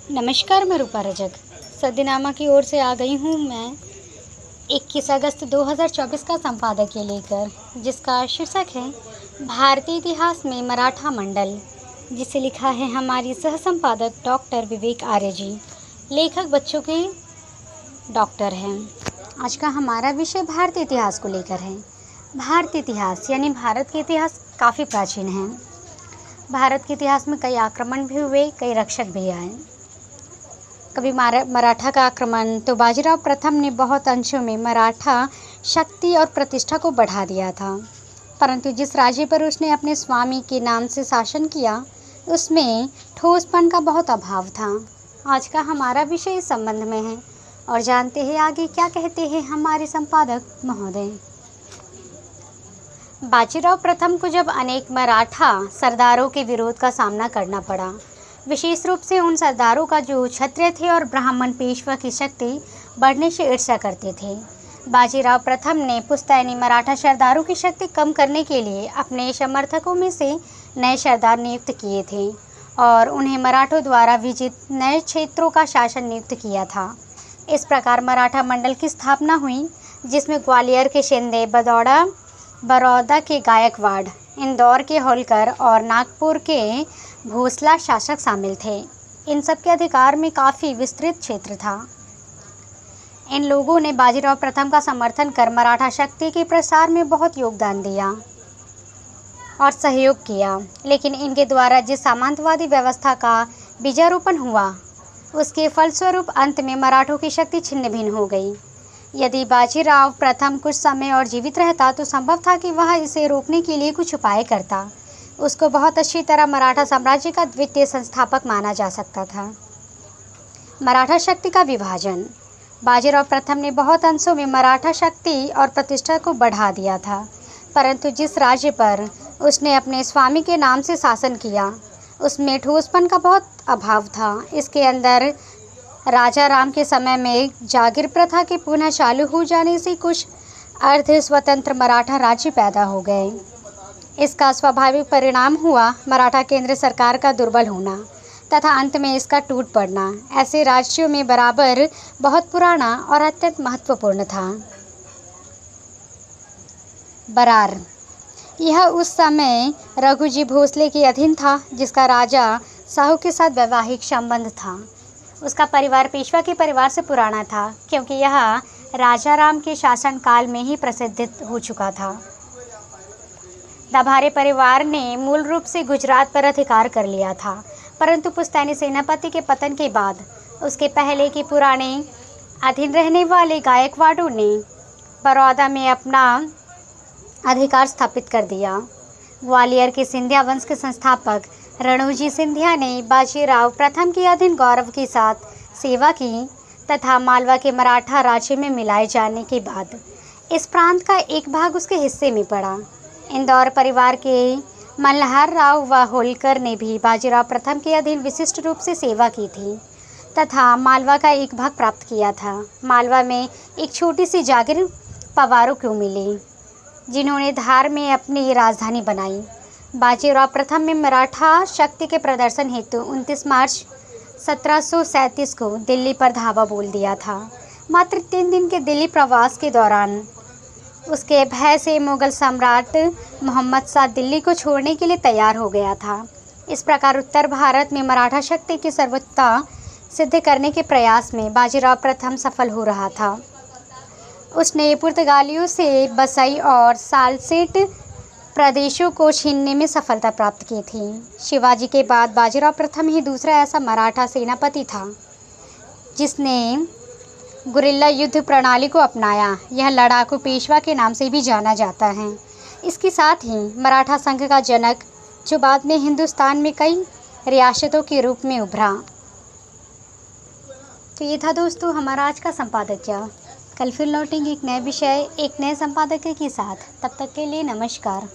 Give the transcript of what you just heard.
नमस्कार, मैं रूपा रजक सदनामा की ओर से आ गई हूँ। मैं 21 अगस्त 2024 का संपादकीय लेकर, जिसका शीर्षक है भारतीय इतिहास में मराठा मंडल, जिसे लिखा है हमारी सह संपादक डॉक्टर विवेक आर्य जी। लेखक बच्चों के डॉक्टर हैं। आज का हमारा विषय भारतीय इतिहास को लेकर है। भारतीय इतिहास यानी भारत के इतिहास काफ़ी प्राचीन है। भारत के इतिहास में कई आक्रमण भी हुए, कई रक्षक भी आए। कभी मराठा का आक्रमण तो बाजीराव प्रथम ने बहुत अंशों में मराठा शक्ति और प्रतिष्ठा को बढ़ा दिया था, परंतु जिस राज्य पर उसने अपने स्वामी के नाम से शासन किया उसमें ठोसपन का बहुत अभाव था। आज का हमारा विषय इस संबंध में है और जानते हैं आगे क्या कहते हैं हमारे संपादक महोदय। बाजीराव प्रथम को जब अनेक मराठा सरदारों के विरोध का सामना करना पड़ा, विशेष रूप से उन सरदारों का जो क्षत्रिय थे और ब्राह्मण पेशवा की शक्ति बढ़ने से ईर्ष्या करते थे, बाजीराव प्रथम ने पुश्तैनी मराठा सरदारों की शक्ति कम करने के लिए अपने समर्थकों में से नए सरदार नियुक्त किए थे और उन्हें मराठों द्वारा विजित नए क्षेत्रों का शासन नियुक्त किया था। इस प्रकार मराठा मंडल की स्थापना हुई, जिसमें ग्वालियर के शिंदे, बड़ौदा के गायकवाड़, इंदौर के होलकर और नागपुर के भोसला शासक शामिल थे। इन सबके अधिकार में काफ़ी विस्तृत क्षेत्र था। इन लोगों ने बाजीराव प्रथम का समर्थन कर मराठा शक्ति के प्रसार में बहुत योगदान दिया और सहयोग किया, लेकिन इनके द्वारा जिस सामंतवादी व्यवस्था का बीजारोपण हुआ, उसके फलस्वरूप अंत में मराठों की शक्ति छिन्न भिन्न हो गई। यदि बाजीराव प्रथम कुछ समय और जीवित रहता तो संभव था कि वह इसे रोकने के लिए कुछ उपाय करता। उसको बहुत अच्छी तरह मराठा साम्राज्य का द्वितीय संस्थापक माना जा सकता था। मराठा शक्ति का विभाजन। बाजीराव प्रथम ने बहुत अंशों में मराठा शक्ति और प्रतिष्ठा को बढ़ा दिया था, परंतु जिस राज्य पर उसने अपने स्वामी के नाम से शासन किया उसमें ठोसपन का बहुत अभाव था। इसके अंदर राजा राम के समय में जागीर प्रथा के पुनः चालू हो जाने से कुछ अर्ध स्वतंत्र मराठा राज्य पैदा हो गए। इसका स्वाभाविक परिणाम हुआ मराठा केंद्र सरकार का दुर्बल होना तथा अंत में इसका टूट पड़ना। ऐसे राज्यों में बराबर बहुत पुराना और अत्यंत महत्वपूर्ण था बरार। यह उस समय रघुजी भोसले के अधीन था, जिसका राजा साहू के साथ वैवाहिक संबंध था। उसका परिवार पेशवा के परिवार से पुराना था, क्योंकि यह राजा राम के शासनकाल में ही प्रसिद्ध हो चुका था। दभारे परिवार ने मूल रूप से गुजरात पर अधिकार कर लिया था, परंतु पुश्तैनी सेनापति के पतन के बाद उसके पहले के पुराने अधीन रहने वाले गायकवाड़ों ने बड़ौदा में अपना अधिकार स्थापित कर दिया। ग्वालियर के सिंधिया वंश के संस्थापक रणोजी सिंधिया ने बाजीराव प्रथम के अधीन गौरव के साथ सेवा की तथा मालवा के मराठा राज्य में मिलाए जाने के बाद इस प्रांत का एक भाग उसके हिस्से में पड़ा। इंदौर परिवार के मल्हार राव व होलकर ने भी बाजीराव प्रथम के अधीन विशिष्ट रूप से सेवा की थी तथा मालवा का एक भाग प्राप्त किया था। मालवा में एक छोटी सी जागीर पवारों को मिली, जिन्होंने धार में अपनी राजधानी बनाई। बाजीराव प्रथम में मराठा शक्ति के प्रदर्शन हेतु 29 मार्च 1737 को दिल्ली पर धावा बोल दिया था। मात्र 3 दिन के दिल्ली प्रवास के दौरान उसके भय से मुगल सम्राट मोहम्मद शाह दिल्ली को छोड़ने के लिए तैयार हो गया था। इस प्रकार उत्तर भारत में मराठा शक्ति की सर्वोच्चता सिद्ध करने के प्रयास में बाजीराव प्रथम सफल हो रहा था। उसने पुर्तगालियों से बसई और सालसेट प्रदेशों को छीनने में सफलता प्राप्त की थी। शिवाजी के बाद बाजीराव प्रथम ही दूसरा ऐसा मराठा सेनापति था जिसने गुरिल्ला युद्ध प्रणाली को अपनाया। यह लड़ाकू पेशवा के नाम से भी जाना जाता है। इसके साथ ही मराठा संघ का जनक, जो बाद में हिंदुस्तान में कई रियासतों के रूप में उभरा। तो ये था दोस्तों हमारा आज का संपादकीय। कल फिर लौटेंगे एक नए विषय, एक नए संपादकीय के साथ। तब तक के लिए नमस्कार।